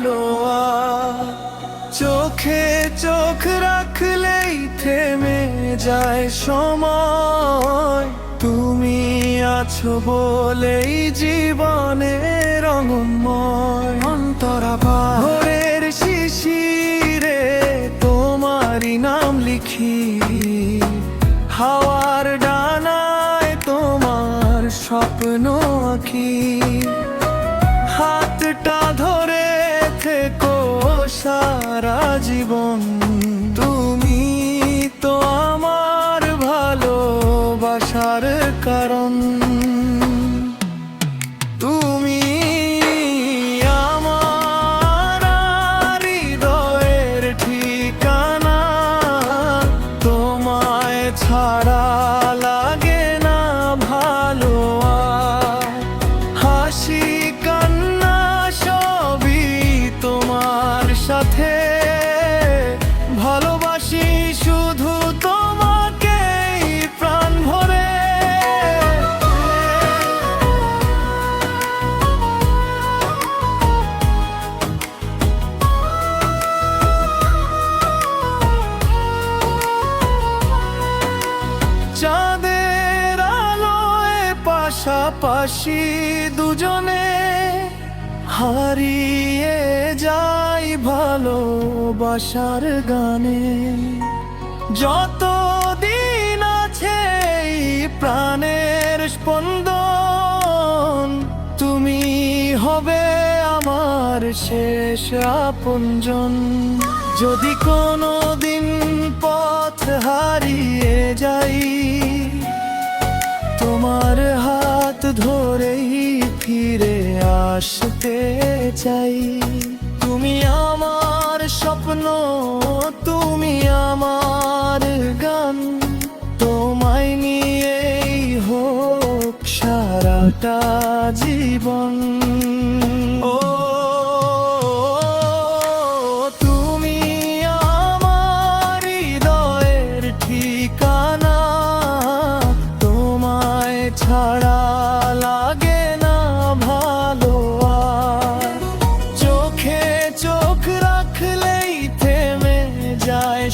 ভালো আর চোখে চোখ রাখলেই থেমে যায় সময়। তুমি আছো বলেই জীবনে রঙময়। অন্তরা ভোরের শিশিরে তোমারই নাম লিখি, হাওয়ার ডানায় তোমার স্বপ্ন আঁকি। হাতটা ধরে থেকো সারা জীবন, তুমি তো আমার ভালোবাসার কারণ। তুমি আমার হৃদয়ের ঠিকানা, তোমায় ছাড়া লাগে না ভালো আর। হাসি কান্না সবই তোমার সাথে, ভালোবাসি শুধু তোমাকেই প্রাণ ভরে। চাঁদের আলোয় পাশাপাশি দুজনে হারিয়ে যাই ভালোবাসার গানে। যতদিন আছে এই প্রাণের স্পন্দন, তুমি হবে আমার শেষ আপনজন। যদি কোনো দিন পথ হারিয়ে যাই, তোমার হাত ধরেই ফিরে আসতে চাই। তুমি আমার স্বপ্ন, তুমি আমার গান, তোমায় নিয়েই হোক সারাটা জীবন। ও তুমি আমার হৃদয়ের ঠিকানা, তোমায় ছাড়া লাগে না ভালো আর। চোখে চোখ রাখলেই থেমে যায়